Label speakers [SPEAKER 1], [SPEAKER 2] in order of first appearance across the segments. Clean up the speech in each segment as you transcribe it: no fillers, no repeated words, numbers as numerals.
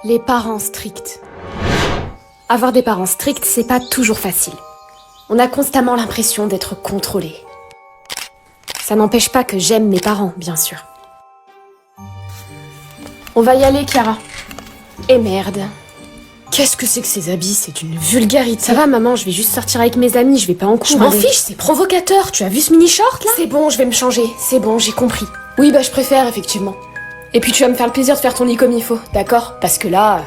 [SPEAKER 1] Les parents stricts. Avoir des parents stricts, c'est pas toujours facile. On a constamment l'impression d'être contrôlé. Ça n'empêche pas que j'aime mes parents, bien sûr. On va y aller, Chiara. Et merde. Qu'est-ce que c'est que ces habits? C'est une vulgarité. Ça va, maman, je vais juste sortir avec mes amis, je vais pas en cours. Je m'en fiche, c'est provocateur. Tu as vu ce mini-short, là? C'est bon, je vais me changer. C'est bon, j'ai compris. Oui, bah je préfère, effectivement. Et puis tu vas me faire le plaisir de faire ton lit comme il faut, d'accord? Parce que là...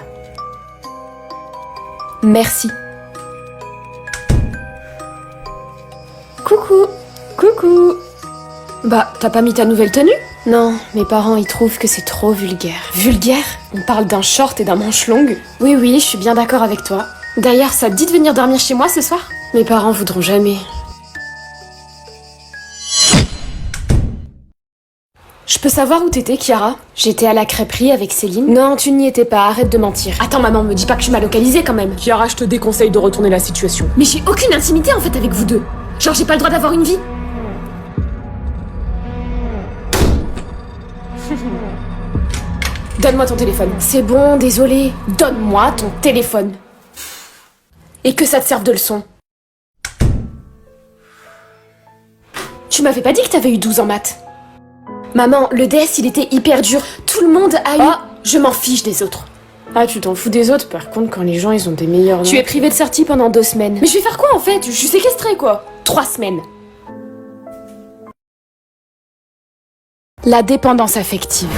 [SPEAKER 1] Merci. Coucou. Coucou. Bah, t'as pas mis ta nouvelle tenue? Non, mes parents ils trouvent que c'est trop vulgaire. Vulgaire? On parle d'un short et d'un manche longue? Oui, oui, je suis bien d'accord avec toi. D'ailleurs, ça te dit de venir dormir chez moi ce soir? Mes parents voudront jamais. Je peux savoir où t'étais, Chiara? J'étais à la crêperie avec Céline. Non, tu n'y étais pas, arrête de mentir. Attends, maman, me dis pas que tu m'as localisée quand même.
[SPEAKER 2] Chiara, je te déconseille de retourner la situation.
[SPEAKER 1] Mais j'ai aucune intimité en fait avec vous deux. Genre, j'ai pas le droit d'avoir une vie. Donne-moi ton téléphone. C'est bon, désolé. Donne-moi ton téléphone. Et que ça te serve de leçon. Tu m'avais pas dit que t'avais eu 12 en maths? Maman, le DS il était hyper dur. Tout le monde a eu... Ah, je m'en fiche des autres. Ah, tu t'en fous des autres, par contre, quand les gens ils ont des meilleurs noms. Tu es privée de sortie pendant 2 semaines. Mais je vais faire quoi en fait? Je suis séquestrée quoi. 3 semaines. La dépendance affective.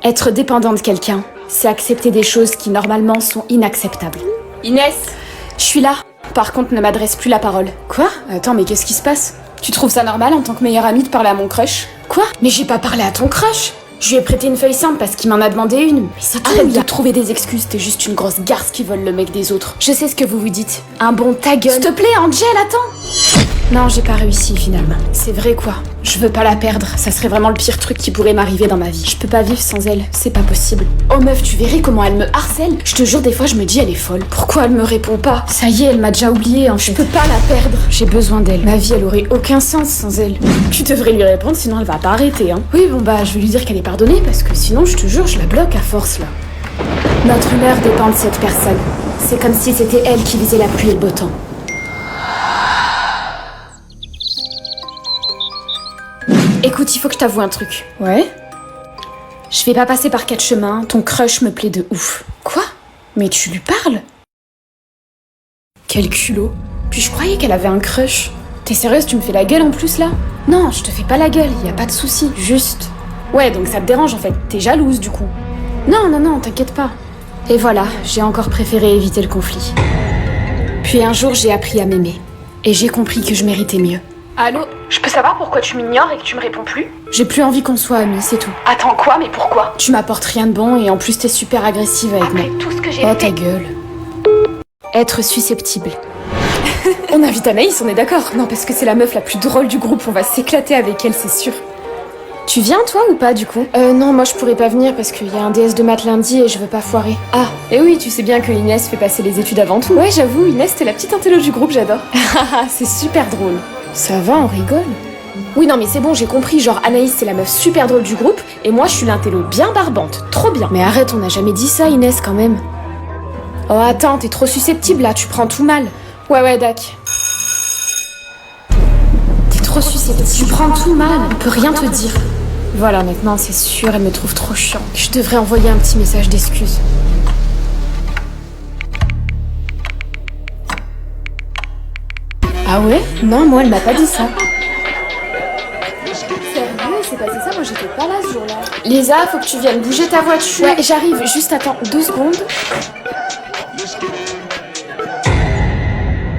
[SPEAKER 1] Être dépendant de quelqu'un, c'est accepter des choses qui normalement sont inacceptables. Inès, je suis là. Par contre, ne m'adresse plus la parole. Quoi? Attends, mais qu'est-ce qui se passe? Tu trouves ça normal en tant que meilleure amie de parler à mon crush? Quoi? Mais j'ai pas parlé à ton crush! Je lui ai prêté une feuille simple parce qu'il m'en a demandé une. Mais c'est tout. Arrête de trouver des excuses, t'es juste une grosse garce qui vole le mec des autres. Je sais ce que vous vous dites. Un bon ta gueule. S'il te plaît, Angel, attends! Non, j'ai pas réussi finalement. C'est vrai quoi. Je veux pas la perdre. Ça serait vraiment le pire truc qui pourrait m'arriver dans ma vie. Je peux pas vivre sans elle. C'est pas possible. Oh meuf, tu verrais comment elle me harcèle. Je te jure, des fois, je me dis elle est folle. Pourquoi elle me répond pas? Ça y est, elle m'a déjà oublié en fait. Je peux pas la perdre. J'ai besoin d'elle. Ma vie, elle aurait aucun sens sans elle. Tu devrais lui répondre, sinon elle va pas arrêter, hein. Oui, bon bah, je vais lui dire qu'elle est pardonnée parce que sinon, je te jure, je la bloque à force là. Notre humeur dépend de cette personne. C'est comme si c'était elle qui faisait la pluie et le beau temps. Écoute, il faut que je t'avoue un truc. Ouais? Je vais pas passer par 4 chemins, ton crush me plaît de ouf. Quoi? Mais tu lui parles? Quel culot. Puis je croyais qu'elle avait un crush. T'es sérieuse, tu me fais la gueule en plus là? Non, je te fais pas la gueule, y a pas de souci, juste... Ouais, donc ça te dérange en fait, t'es jalouse du coup. Non, non, non, t'inquiète pas. Et voilà, j'ai encore préféré éviter le conflit. Puis un jour, j'ai appris à m'aimer. Et j'ai compris que je méritais mieux. Allô? Je peux savoir pourquoi tu m'ignores et que tu me réponds plus? J'ai plus envie qu'on soit amis, c'est tout. Attends, quoi? Mais pourquoi? Tu m'apportes rien de bon et en plus t'es super agressive avec moi. Après tout ce que j'ai fait... Oh ta gueule. Être susceptible. On invite Anaïs, on est d'accord? Non, parce que c'est la meuf la plus drôle du groupe, on va s'éclater avec elle, c'est sûr. Tu viens toi ou pas du coup? Non, moi je pourrais pas venir parce qu'il y a un DS de maths lundi et je veux pas foirer. Ah, et oui, tu sais bien que Inès fait passer les études avant tout. Ouais, j'avoue, Inès t'es la petite intello du groupe, j'adore. C'est super drôle. Ça va, on rigole. Oui, non, mais c'est bon, j'ai compris. Genre, Anaïs, c'est la meuf super drôle du groupe, et moi, je suis l'intello bien barbante. Trop bien. Mais arrête, on n'a jamais dit ça, Inès, quand même. Oh, attends, t'es trop susceptible, là, tu prends tout mal. Ouais, dac. T'es trop susceptible. Tu prends tout mal, on peut rien te dire. Voilà, maintenant, c'est sûr, elle me trouve trop chiant. Je devrais envoyer un petit message d'excuse. Ah ouais? Non, moi, elle m'a pas dit ça. Sérieux, c'est passé ça? Moi, j'étais pas là ce jour-là. Lisa, faut que tu viennes bouger ta voiture. Ouais, j'arrive. Juste attends 2 secondes.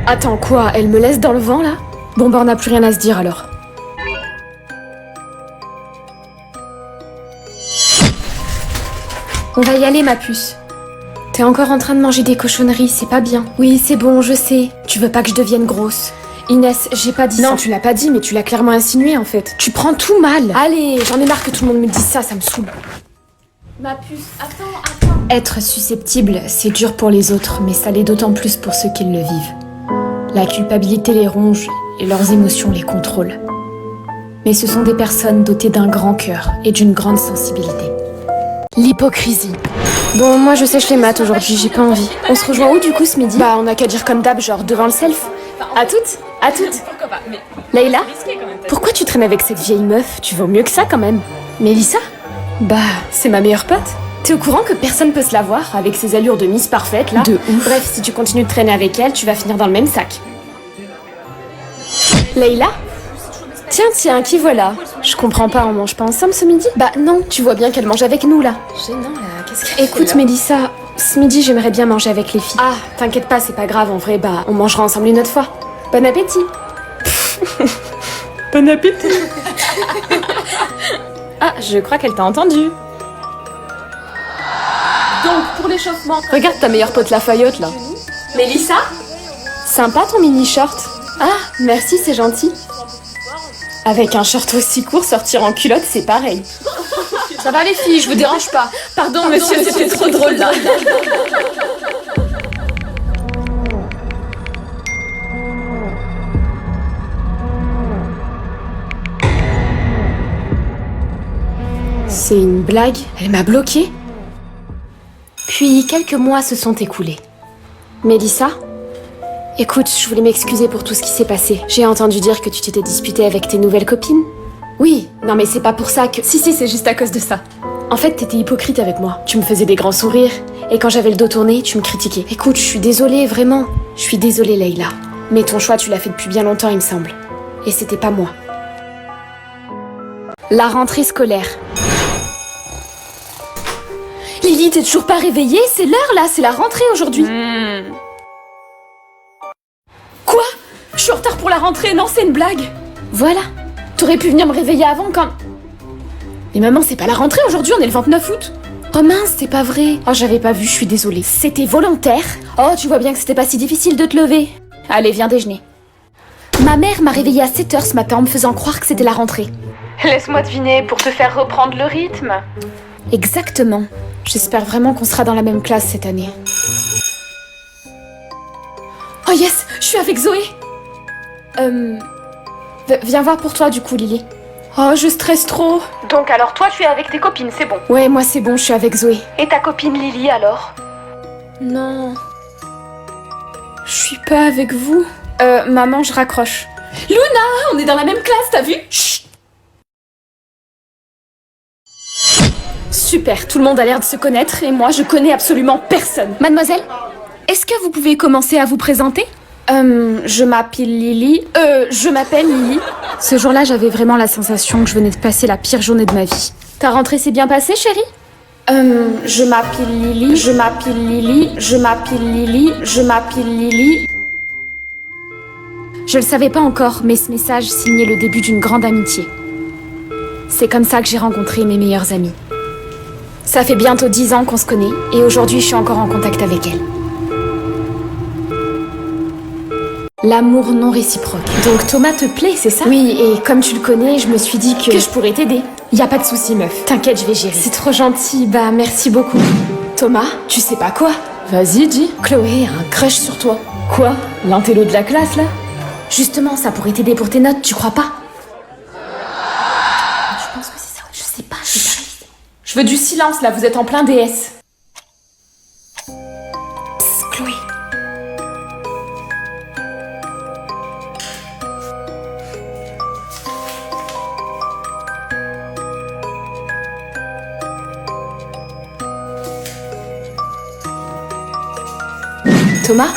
[SPEAKER 1] Attends, quoi? Elle me laisse dans le vent, là? Bon, bah, on n'a plus rien à se dire, alors. On va y aller, ma puce. T'es encore en train de manger des cochonneries, c'est pas bien. Oui, c'est bon, je sais. Tu veux pas que je devienne grosse. Inès, j'ai pas dit ça. Non, tu l'as pas dit, mais tu l'as clairement insinué, en fait. Tu prends tout mal. Allez, j'en ai marre que tout le monde me dise ça, ça me saoule. Ma puce, attends. Être susceptible, c'est dur pour les autres, mais ça l'est d'autant plus pour ceux qui le vivent. La culpabilité les ronge et leurs émotions les contrôlent. Mais ce sont des personnes dotées d'un grand cœur et d'une grande sensibilité. L'hypocrisie. Bon, moi je sèche les maths aujourd'hui, j'ai pas envie. On se rejoint où du coup ce midi? Bah on a qu'à dire comme d'hab, genre devant le self. À toutes? À toutes? Leïla? Pourquoi tu traînes avec cette vieille meuf? Tu vaux mieux que ça quand même. Mélissa? Bah, c'est ma meilleure pote. T'es au courant que personne peut se la voir avec ses allures de Miss Parfaite là? De ouf. Bref, si tu continues de traîner avec elle, tu vas finir dans le même sac. Leïla? Tiens, qui voilà? Je comprends pas, on mange pas ensemble ce midi? Bah non, tu vois bien qu'elle mange avec nous là. Gênant là, qu'est-ce qu'elle fait? Écoute Mélissa, ce midi j'aimerais bien manger avec les filles. Ah, t'inquiète pas, c'est pas grave en vrai, bah on mangera ensemble une autre fois. Bon appétit. Bon appétit. Ah, je crois qu'elle t'a entendu. Donc, pour l'échauffement... Regarde ta meilleure pote Lafayette, là. Mélissa? Sympa ton mini-short. Ah, merci, c'est gentil. Avec un short aussi court, sortir en culotte, c'est pareil. Ça va les filles, je vous dérange pas. Pardon monsieur, c'était trop drôle, là. C'est une blague? Elle m'a bloquée? Puis quelques mois se sont écoulés. Mélissa? Écoute, je voulais m'excuser pour tout ce qui s'est passé. J'ai entendu dire que tu t'étais disputée avec tes nouvelles copines. Oui, non mais c'est pas pour ça que... Si, c'est juste à cause de ça. En fait, t'étais hypocrite avec moi. Tu me faisais des grands sourires, et quand j'avais le dos tourné, tu me critiquais. Écoute, je suis désolée, vraiment. Je suis désolée, Leïla. Mais ton choix, tu l'as fait depuis bien longtemps, il me semble. Et c'était pas moi. La rentrée scolaire. Lily, t'es toujours pas réveillée? C'est l'heure là, c'est la rentrée aujourd'hui. Quoi? Je suis en retard pour la rentrée, non, c'est une blague. Voilà. T'aurais pu venir me réveiller avant quand... Mais maman, c'est pas la rentrée aujourd'hui, on est le 29 août. Oh mince, c'est pas vrai. Oh, j'avais pas vu, je suis désolée. C'était volontaire. Oh, tu vois bien que c'était pas si difficile de te lever. Allez, viens déjeuner. Ma mère m'a réveillée à 7h ce matin en me faisant croire que c'était la rentrée. Laisse-moi deviner, pour te faire reprendre le rythme. Exactement. J'espère vraiment qu'on sera dans la même classe cette année. Oh yes, je suis avec Zoé. Viens voir pour toi du coup, Lily. Oh, je stresse trop. Donc alors toi tu es avec tes copines, c'est bon? Ouais, moi c'est bon, je suis avec Zoé. Et ta copine Lily alors? Non. Je suis pas avec vous. Maman, je raccroche. Luna, on est dans la même classe, t'as vu? Chut. Super, tout le monde a l'air de se connaître et moi je connais absolument personne. Mademoiselle, est-ce que vous pouvez commencer à vous présenter? Je m'appelle Lily. Je m'appelle Lily. Ce jour-là, j'avais vraiment la sensation que je venais de passer la pire journée de ma vie. Ta rentrée s'est bien passée, chérie? Je m'appelle Lily. Je m'appelle Lily. Je m'appelle Lily. Je m'appelle Lily. Je le savais pas encore, mais ce message signait le début d'une grande amitié. C'est comme ça que j'ai rencontré mes meilleures amies. Ça fait bientôt 10 ans qu'on se connaît, et aujourd'hui je suis encore en contact avec elle. L'amour non réciproque. Donc Thomas te plaît, c'est ça? Oui, et comme tu le connais, je me suis dit que je pourrais t'aider. Y a pas de souci, meuf. T'inquiète, je vais gérer. C'est trop gentil, bah merci beaucoup. Thomas, tu sais pas quoi? Vas-y, dis. Chloé a un crush sur toi. Quoi? L'intello de la classe, là? Justement, ça pourrait t'aider pour tes notes, tu crois pas? Je pense que c'est ça. Je sais pas, j'ai pas révisé. Je veux du silence, là, vous êtes en plein DS. Psst, Chloé. Thomas,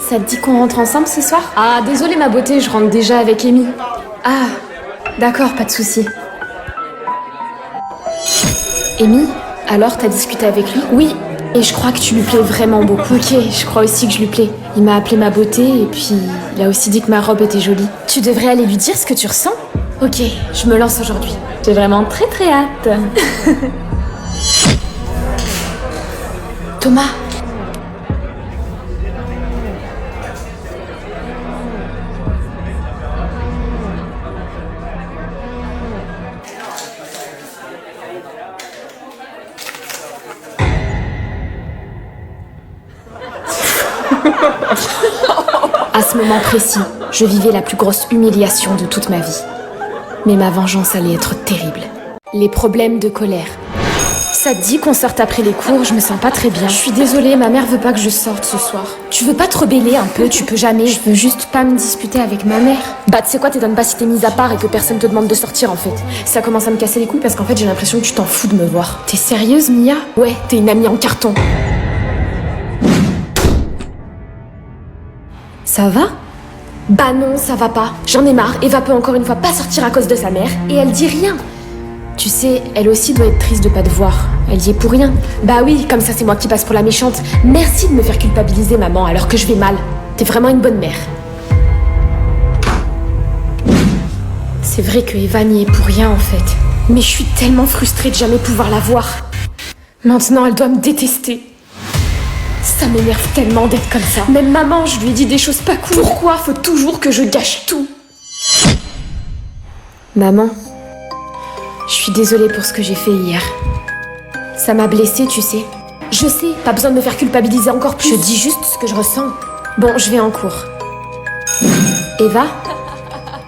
[SPEAKER 1] ça te dit qu'on rentre ensemble ce soir? Ah, désolée ma beauté, je rentre déjà avec Amy. Ah, d'accord, pas de souci. Amy, alors t'as discuté avec lui? Oui, et je crois que tu lui plais vraiment beaucoup. Ok, je crois aussi que je lui plais. Il m'a appelé ma beauté et puis il a aussi dit que ma robe était jolie. Tu devrais aller lui dire ce que tu ressens? Ok, je me lance aujourd'hui. J'ai vraiment très très hâte. Thomas. À ce moment précis, je vivais la plus grosse humiliation de toute ma vie. Mais ma vengeance allait être terrible. Les problèmes de colère. Ça te dit qu'on sorte après les cours, je me sens pas très bien. Je suis désolée, ma mère veut pas que je sorte ce soir. Tu veux pas te rebeller un peu, tu peux jamais. Je veux juste pas me disputer avec ma mère.
[SPEAKER 2] Bah, tu sais quoi, t'étonnes pas si t'es mise à part et que personne te demande de sortir en fait.
[SPEAKER 1] Ça commence à me casser les couilles parce qu'en fait j'ai l'impression que tu t'en fous de me voir. T'es sérieuse, Mia?
[SPEAKER 2] Ouais, t'es une amie en carton.
[SPEAKER 1] Ça va?
[SPEAKER 2] Bah non, ça va pas. J'en ai marre. Eva peut encore une fois pas sortir à cause de sa mère et elle dit rien.
[SPEAKER 1] Tu sais, elle aussi doit être triste de pas te voir. Elle y est pour rien.
[SPEAKER 2] Bah oui, comme ça c'est moi qui passe pour la méchante. Merci de me faire culpabiliser, maman, alors que je vais mal. T'es vraiment une bonne mère.
[SPEAKER 1] C'est vrai que Eva n'y est pour rien en fait.
[SPEAKER 2] Mais je suis tellement frustrée de jamais pouvoir la voir.
[SPEAKER 1] Maintenant, elle doit me détester.
[SPEAKER 2] Ça m'énerve tellement d'être comme ça.
[SPEAKER 1] Même maman, je lui ai dit des choses pas cool.
[SPEAKER 2] Pourquoi faut toujours que je gâche tout?
[SPEAKER 1] Maman, je suis désolée pour ce que j'ai fait hier. Ça m'a blessée, tu sais.
[SPEAKER 2] Je sais, pas besoin de me faire culpabiliser encore plus.
[SPEAKER 1] Je dis juste ce que je ressens.
[SPEAKER 2] Bon, je vais en cours.
[SPEAKER 1] Eva,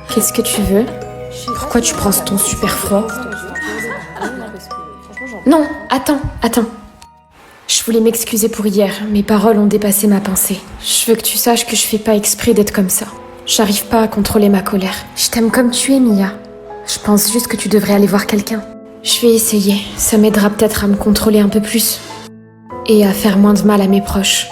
[SPEAKER 1] qu'est-ce que tu veux? Pourquoi tu prends ce ton super froid? Non, attends. Je voulais m'excuser pour hier. Mes paroles ont dépassé ma pensée. Je veux que tu saches que je fais pas exprès d'être comme ça. J'arrive pas à contrôler ma colère. Je t'aime comme tu es, Mia. Je pense juste que tu devrais aller voir quelqu'un. Je vais essayer. Ça m'aidera peut-être à me contrôler un peu plus. Et à faire moins de mal à mes proches.